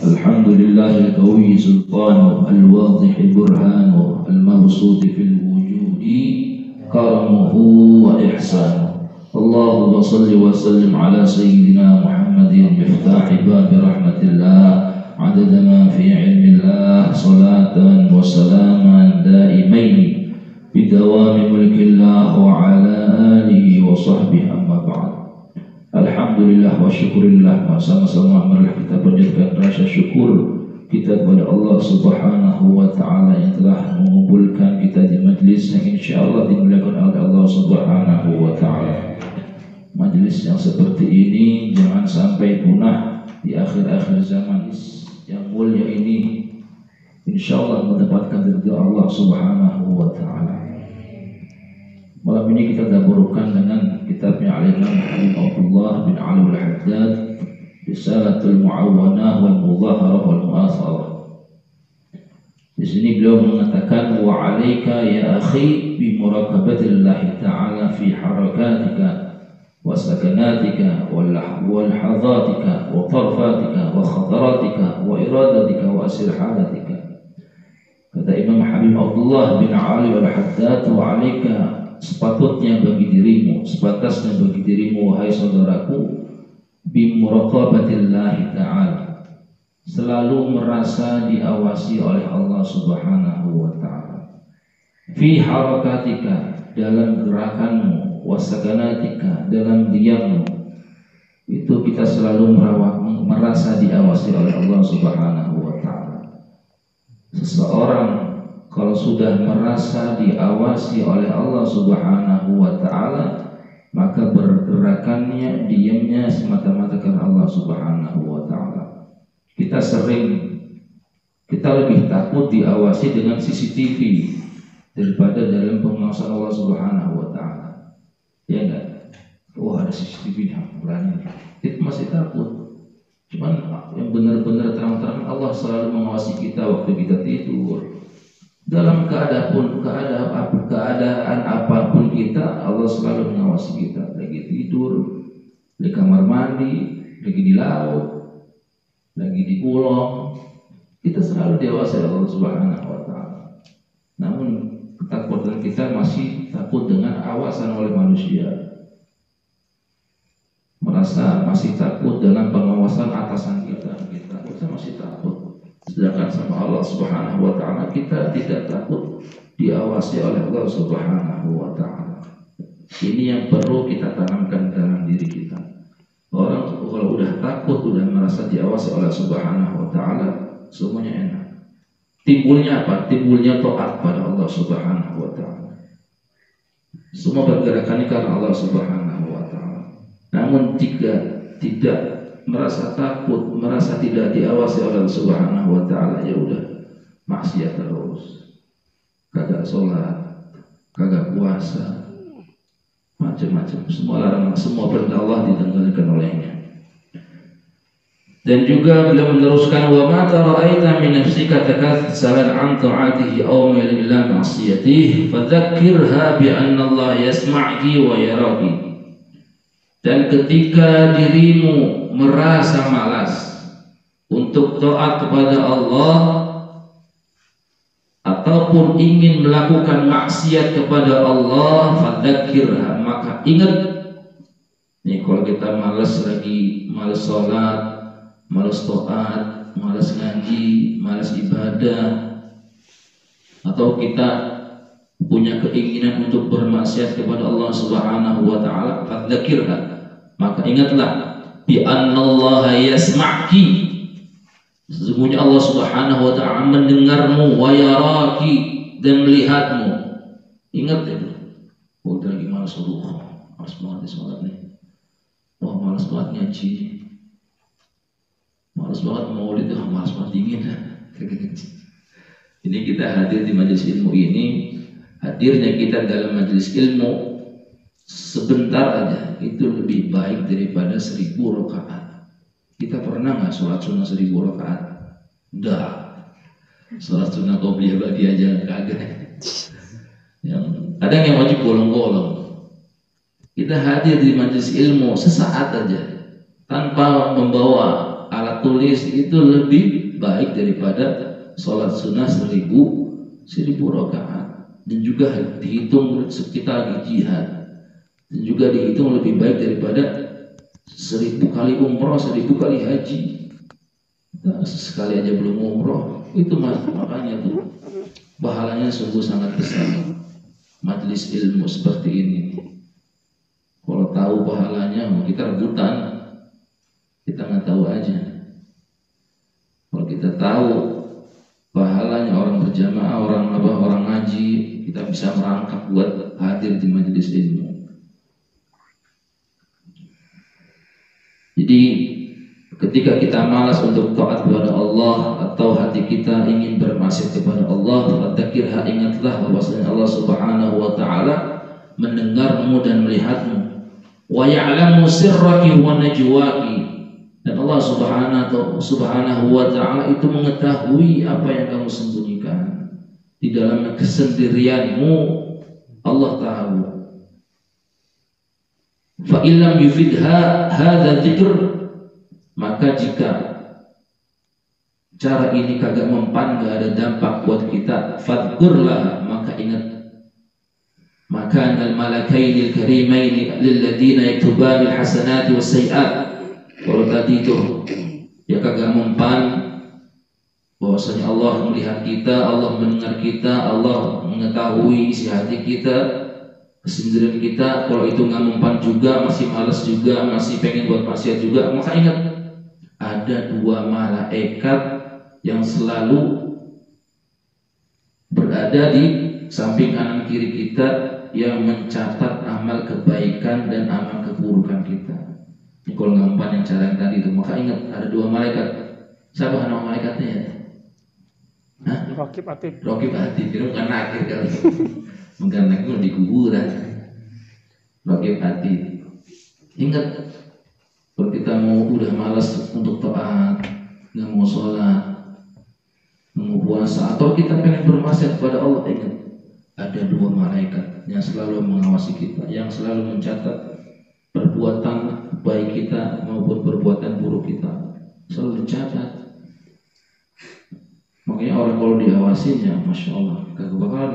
الحمد لله القوي سلطانه الواضح برهانه المبسوط في الوجود كرمه وإحسانه. اللهم صل وسلم على سيدنا محمد مفتاح باب رحمة الله عدد ما في علم الله صلاة وسلاما دائمين بدوام ملك الله وعلى آله وصحبه. أما بعد. Alhamdulillah wa syukurillah, sama-sama marilah kita panjatkan rasa syukur kita kepada Allah Subhanahu wa taala yang telah mengumpulkan kita di majlis yang insyaallah dimuliakan oleh Allah Subhanahu wa taala. Majlis yang seperti ini jangan sampai punah di akhir-akhir zaman yang mulia ini, insyaallah mendapatkan ridha Allah Subhanahu wa taala. Malam ini kita dahulukan dengan kitabnya Al-Imam Habib Abdullah bin Ali Al-Haddad, Risalatul Mu'awwanah wal Mudhaharah wal Mu'atharah. Di sini beliau mengatakan, wa 'alaika ya akhi bi muraqabatillahi ta'ala fi harakatika wa sakanatika wal hadatika wa tarfatika wa khataratika wa iradatika wa asirhadatika. Kata Imam Habib Abdullah bin Ali Al-Haddad, wa 'alaika, sepatutnya bagi dirimu, sepatasnya bagi dirimu wahai saudaraku, bimuraqabatillahi ta'ala, selalu merasa diawasi oleh Allah Subhanahu wa ta'ala, fi harakatika, dalam gerakanmu, wasakanatika, dalam diammu, itu kita selalu merasa diawasi oleh Allah Subhanahu wa ta'ala. Seseorang kalau sudah merasa diawasi oleh Allah Subhanahu wa ta'ala, maka bergerakannya, diamnya semata-mata karena Allah Subhanahu wa ta'ala. Kita lebih takut diawasi dengan CCTV daripada dalam pengawasan Allah Subhanahu wa ta'ala. Ya enggak? Wah, ada CCTV nih, berani. Itu masih takut. Cuman yang benar-benar terang-terang, Allah selalu mengawasi kita waktu kita tidur. Dalam keadaan apapun kita, Allah selalu mengawasi kita. Lagi tidur, di kamar mandi, lagi di laut, lagi di pulau, kita selalu diawasi Allah Subhanahu wa ta'ala. Namun ketakutan kita masih takut dengan awasan oleh manusia, merasa masih takut dalam pengawasan atasan kita masih takut. Sedangkan sama Allah Subhanahu wa ta'ala kita tidak takut diawasi oleh Allah Subhanahu wa ta'ala. Ini yang perlu kita tanamkan dalam diri kita. Orang kalau udah takut, udah merasa diawasi oleh Subhanahu wa ta'ala, semuanya enak. Timbulnya apa? Timbulnya taat pada Allah Subhanahu wa ta'ala. Semua pergerakan karena Allah Subhanahu wa ta'ala. Namun jika tidak merasa takut, merasa tidak diawasi oleh Allah Subhanahu wa ta'ala, ya udah maksiat terus, kagak sholat, kagak puasa, macam-macam, semua larangan, semua perintah Allah ditanggalkan olehnya. Dan juga beliau meneruskan, wa ma tara'aita min nafsika takatsalan an ta'atihi aw min ila ma'siyatihi fadzakkirha bi anna Allah yasma'ki wa yaraki. Dan ketika dirimu merasa malas untuk taat kepada Allah ataupun ingin melakukan maksiat kepada Allah, fadzakirha, maka ingat. Nih, kalau kita malas sholat, malas taat, malas ngaji, malas ibadah, atau kita punya keinginan untuk bermaksiat kepada Allah Subhanahu wa ta'ala, fadzakirha, maka ingatlah, bi annallaha yasma'ki, sesungguhnya Allah Subhanahu wa ta'ala mendengarmu, wa yaraki, dan melihatmu. Ingat ya, oh lagi malas banget sholat nih, wah malas banget ngaji, malas banget maulid, malas banget dingin. Ini kita hadir di majelis ilmu ini, hadirnya kita dalam majelis ilmu sebentar aja itu lebih baik daripada 1000 rakaat. Kita pernah nggak sholat sunnah 1000 rakaat? Enggak. Sholat sunnah qobliyah ba'diyah aja kagak. Kadang yang wajib bolong-bolong. Kita hadir di majelis ilmu sesaat aja tanpa membawa alat tulis itu lebih baik daripada sholat sunnah 1000 rakaat, dan juga dihitung sekitar lagi jihad, dan juga dihitung lebih baik daripada 1000 kali umroh, 1000 kali haji. Nah, sekali aja belum umroh itu makanya tuh pahalanya sungguh sangat besar. Majelis ilmu seperti ini, kalau tahu pahalanya kita rebutan, kita nggak tahu aja. Kalau kita tahu pahalanya orang berjamaah, orang ngaji, kita bisa merangkak buat hadir di majelis ilmu. Jadi ketika kita malas untuk taat kepada Allah atau hati kita ingin bermaksiat kepada Allah, dzakirha, ingatlah bahwasanya Allah Subhanahu wa taala mendengarmu dan melihatmu. Wa ya'lamu sirraki wa najwaki, dan Allah Subhanahu wa taala itu mengetahui apa yang kamu sembunyikan di dalam kesendirianmu. Allah tahu. Fa illam yufidha hadza dzikr, maka jika cara ini kagak mempan, gak ada dampak buat kita, fadkurlah, maka ingat, maka anal malakainil karimaini lilladina yaktubanil hasanati wassayiat. Kalau tadi itu ya kagak mempan, bahwasanya Allah melihat kita, Allah mendengar kita, Allah mengetahui isi hati kita, kesendirian kita. Kalau itu nggak mempan juga, masih malas juga, masih pengen buat maksiat juga, maka ingat, ada 2 malaikat yang selalu berada di samping kanan kiri kita yang mencatat amal kebaikan dan amal keburukan kita. Ini kalau nggak mempan yang cara yang tadi itu, maka ingat ada 2 malaikat. Siapa nama malaikatnya ya? Raqib Atid. Raqib Atid, kira bukan nakir kali. Bukan nakir di kuburan. Raqib Atid. Ingat, kalau kita udah malas untuk taat, nggak mau sholat, nggak mau puasa, atau kita pengen bermaksiat kepada Allah, ingat ada 2 malaikat yang selalu mengawasi kita, yang selalu mencatat perbuatan baik kita maupun perbuatan buruk kita, selalu dicatat. Makanya orang kalau diawasinya, masya Allah, kagak bakalan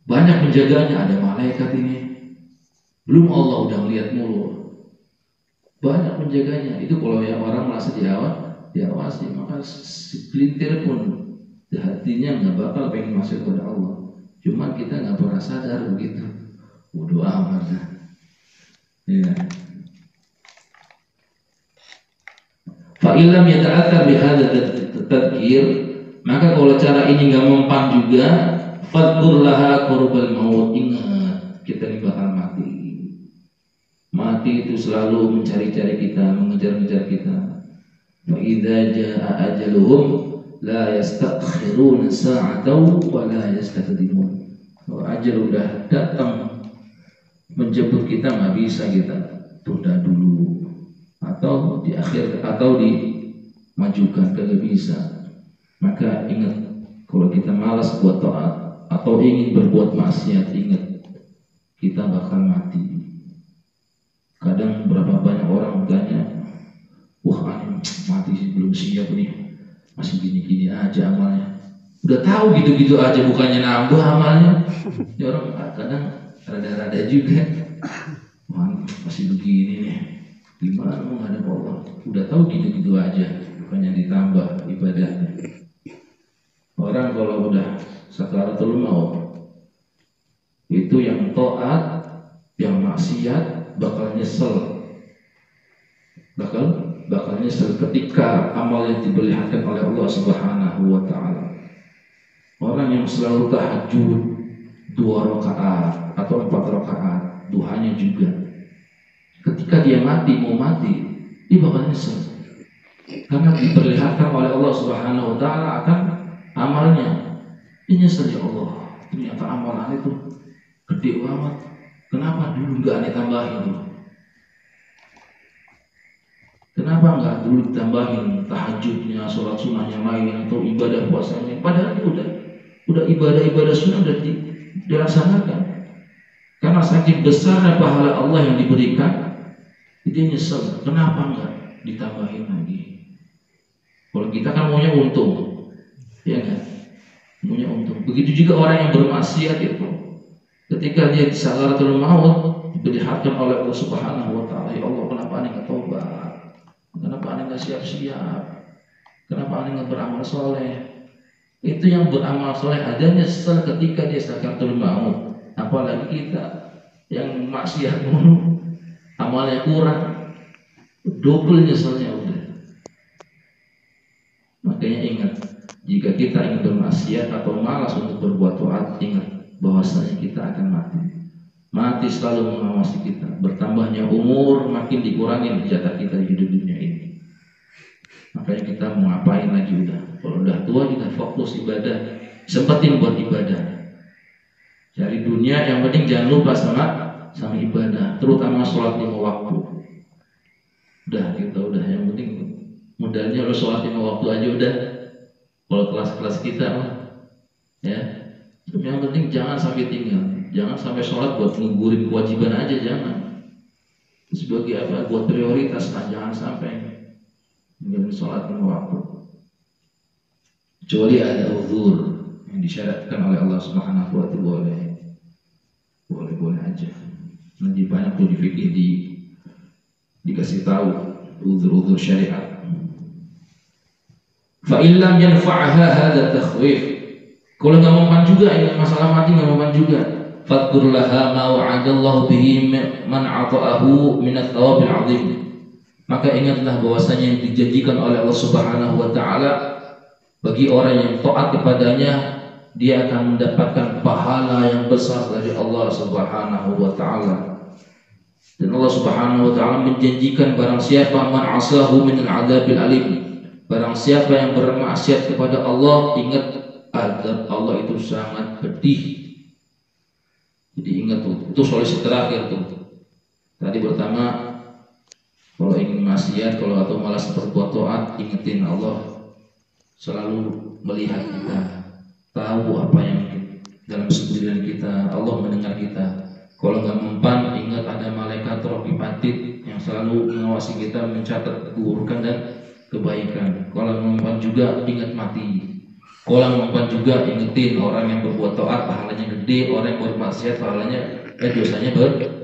banyak menjaganya. Ada malaikat ini, belum Allah udah melihat mulu, banyak menjaganya. Itu kalau yang orang merasa diawasi, maka segelintir pun di hatinya nggak bakal pengen masuk kepada Allah. Cuma kita nggak pernah sadar begitu. Bodoh amat. Ya. Fa'ilam yata'athar bihadza tadzkir, maka kalau cara ini nggak mempan juga, fadkur laha qurbal maut, ingat kita ini bakal mati. Mati itu selalu mencari-cari kita, mengejar-ngejar kita. Fa idza jaa ajaluhum la yastakhiruna sa'atan wa la yastaqdimun. Kalau ajal udah datang menjemput kita, nggak bisa kita tunda dulu atau di akhir atau dimajukan, kagak bisa. Maka ingat, kalau kita malas buat taat atau ingin berbuat maksiat, ingat kita bakal mati. Kadang berapa banyak orang bertanya, wah aneh mati sih, belum siap nih, masih gini-gini aja amalnya. Udah tahu gitu-gitu aja, bukannya nambah amalnya. Ya orang kadang rada-rada juga, wah masih begini nih, gimana mau ngadep Allah. Udah tahu gitu-gitu aja, bukannya ditambah ibadahnya. Orang kalau udah sakaratul maut, itu yang taat, yang maksiat bakal nyesel, bakal nyesel ketika amal yang diperlihatkan oleh Allah Subhanahu wa taala. Orang yang selalu tahajud 2 rakaat atau 4 rakaat, duhanya juga, ketika dia mau mati, dia bakal nyesel karena diperlihatkan oleh Allah Subhanahu wa taala akan amalnya. Dia nyesel, ya Allah, ternyata amalan itu gede banget, kenapa dulu nggak aneh tambahin tuh? Kenapa nggak dulu ditambahin tahajudnya, sholat sunnahnya lain, atau ibadah puasanya? Padahal itu udah ibadah sunnah udah dilaksanakan. Karena saking besarnya pahala Allah yang diberikan, dia nyesel, kenapa nggak ditambahin lagi? Kalau kita kan maunya untung, ya kan? Maunya untung. Begitu juga orang yang bermaksiat itu, ketika dia di sakaratul maut diperlihatkan oleh Allah Subhanahu wa taala, ya Allah, kenapa Anda enggak tobat? Kenapa Anda enggak siap-siap? Kenapa Anda enggak beramal soleh? Itu yang beramal soleh adanya setelah ketika dia sakaratul maut. Apalagi kita yang maksiat mulu, amalnya kurang, double nyeselnya udah. Makanya ingat, jika kita ingin bermaksiat atau malas untuk berbuat taat, ingat bahwasanya kita akan mati. Mati selalu mengawasi kita. Bertambahnya umur makin dikurangi jatah kita di hidup dunia ini. Makanya kita mau ngapain lagi udah. Kalau udah tua kita fokus ibadah, sempetin buat ibadah. Cari dunia, yang penting jangan lupa sama ibadah, terutama sholat 5 waktu. Udah kita udah, yang penting modalnya lo sholat 5 waktu aja udah. Kalau kelas-kelas kita ya, yang penting jangan sampai tinggal. Jangan sampai sholat buat ngugurin kewajiban aja, jangan. Sebagai apa? Buat prioritas, jangan sampai nggak sholat 5 waktu. Kecuali ada uzur yang disyaratkan oleh Allah Subhanahu wa taala, boleh aja. Nanti banyak tuh di fikih dikasih tahu uzur syariat. Fa illam yanfa'ha hadza takhwif. Kalau nggak mempan juga, ingat masalah mati nggak mempan juga. Fadkur laha ma wa'adallahu bihi man 'ata'ahu min ats-tsawabil 'adzim. Maka ingatlah bahwasanya yang dijanjikan oleh Allah Subhanahu wa taala bagi orang yang taat kepadanya, dia akan mendapatkan pahala yang besar dari Allah Subhanahu wa taala. Dan Allah Subhanahu wa taala menjanjikan barang siapa man 'asahu min al-'adzabil alim. Barang siapa yang bermaksiat kepada Allah, ingat azab Allah itu sangat pedih. Jadi ingat tuh, itu solusi terakhir tuh. Tadi pertama, kalau ingin maksiat, kalau atau malas berbuat taat, ingetin Allah selalu melihat kita, tahu apa yang dalam sekeliling kita, Allah mendengar kita. Kalau nggak mempan, ingat ada malaikat raqib atid yang selalu mengawasi kita, mencatat keburukan dan kebaikan. Kalau mempan juga ingat mati. Kalau mempan juga ingetin orang yang berbuat taat pahalanya gede, orang yang bermaksiat pahalanya dosanya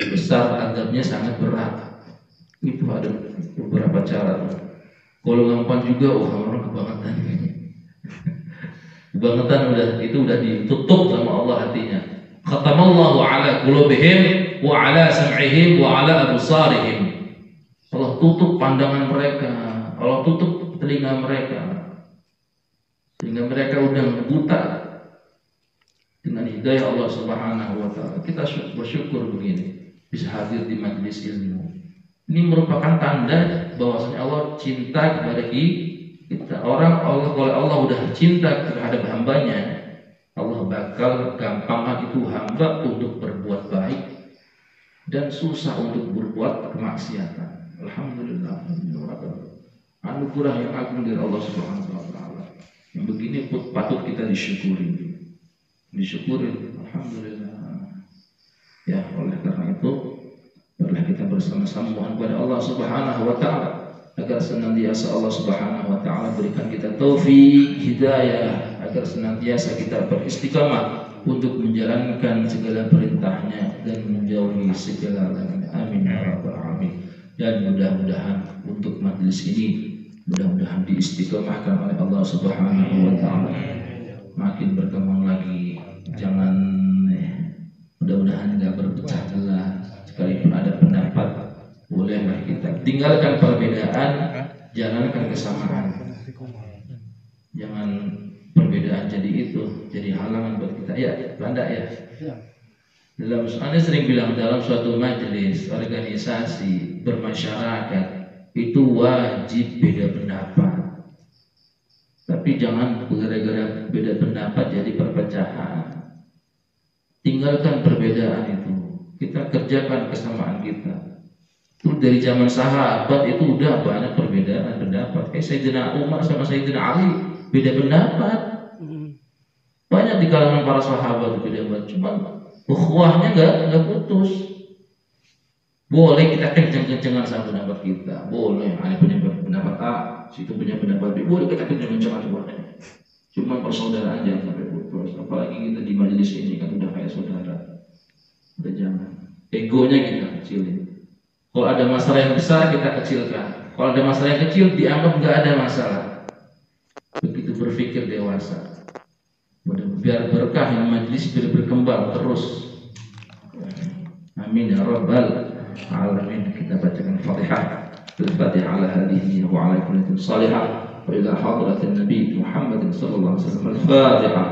besar, azabnya sangat berat. Itu ada beberapa cara. Kalau mempan juga, orang kebangetan. Kebangetan udah ditutup sama Allah hatinya. Khatamallahu ala qulubihim wa ala sam'ihim wa ala absarihim. Allah tutup pandangan mereka, Allah tutup telinga mereka, sehingga mereka udah buta dengan hidayah Allah Subhanahu wa taala. Kita bersyukur begini bisa hadir di majelis ilmu. Ini merupakan tanda bahwasanya Allah cinta kepada kita. Kalau Allah udah cinta terhadap hambanya, Allah bakal gampang itu hamba untuk berbuat baik dan susah untuk berbuat kemaksiatan. Alhamdulillah, anugerah yang agung dari Allah Subhanahu wa taala. Yang begini patut kita disyukuri. Alhamdulillah. Ya, oleh karena itu marilah kita bersama-sama mohon kepada Allah Subhanahu wa taala agar senantiasa Allah Subhanahu wa taala berikan kita taufik, hidayah, agar senantiasa kita beristiqamah untuk menjalankan segala perintahnya dan menjauhi segala larangannya. Amin ya rabbal alamin. Dan mudah-mudahan untuk majelis ini mudah-mudahan diistiqomahkan oleh Allah Subhanahu wa taala, makin berkembang lagi. Jangan mudah-mudahan enggak berpecah belah. Sekalipun ada pendapat, bolehlah kita tinggalkan perbedaan, jalankan kesamaan. Jangan perbedaan jadi halangan buat kita. Ya, Belanda ya. Anda sering bilang dalam suatu majelis, organisasi, bermasyarakat itu wajib beda pendapat. Tapi jangan gara-gara beda pendapat jadi perpecahan. Tinggalkan perbedaan itu. Kita kerjakan kesamaan kita. Itu dari zaman sahabat itu udah banyak perbedaan pendapat. Kayak Sayyidina Umar sama Sayyidina Ali beda pendapat. Banyak di kalangan para sahabat beda pendapat. Cuma ukhuwahnya nggak putus. Boleh kita kenceng-kencengan sama pendapat kita, boleh. Ada punya pendapat A, situ punya pendapat B, boleh kita kenceng-kencengan boleh. Cuma persaudaraan jangan sampai putus. Apalagi kita di majelis ini kan udah kayak saudara. Udah jangan. Egonya kita kecilin. Kalau ada masalah yang besar kita kecilkan. Kalau ada masalah yang kecil dianggap nggak ada masalah. Begitu berpikir dewasa. Biar berkah yang majelis biar berkembang terus. Amin ya rabbal alamin. Kita bacakan Fatihah. Al-Fatihah ala hadhihi wa ala kulli salihah. وإلى حضرة النبي محمد صلى الله عليه وسلم الفاتحة.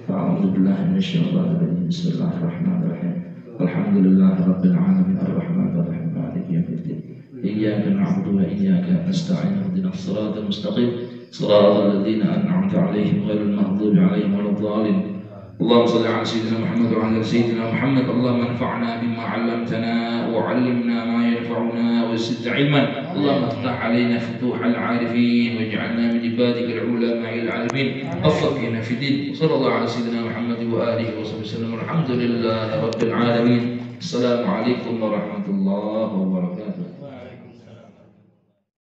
أعوذ بالله من الشيطان الرجيم. بسم الله الرحمن الرحيم. الحمد لله رب العالمين الرحمن الرحيم مالك يوم الدين. إياك نعبد وإياك نستعين اهدنا الصراط المستقيم صراط الذين أنعمت عليهم غير المغضوب عليهم ولا الضالين. اللهم صل على سيدنا محمد وعلى سيدنا محمد. اللهم انفعنا بما علمتنا وعلمنا ما ينفعنا وزد علما. اللهم افتح علينا فتوح العارفين واجعلنا من عبادك العلماء العالمين الفقهين في الدين. صلى الله على سيدنا محمد وآله وصحبه وسلم. الحمد لله رب العالمين. السلام عليكم ورحمة الله وبركاته.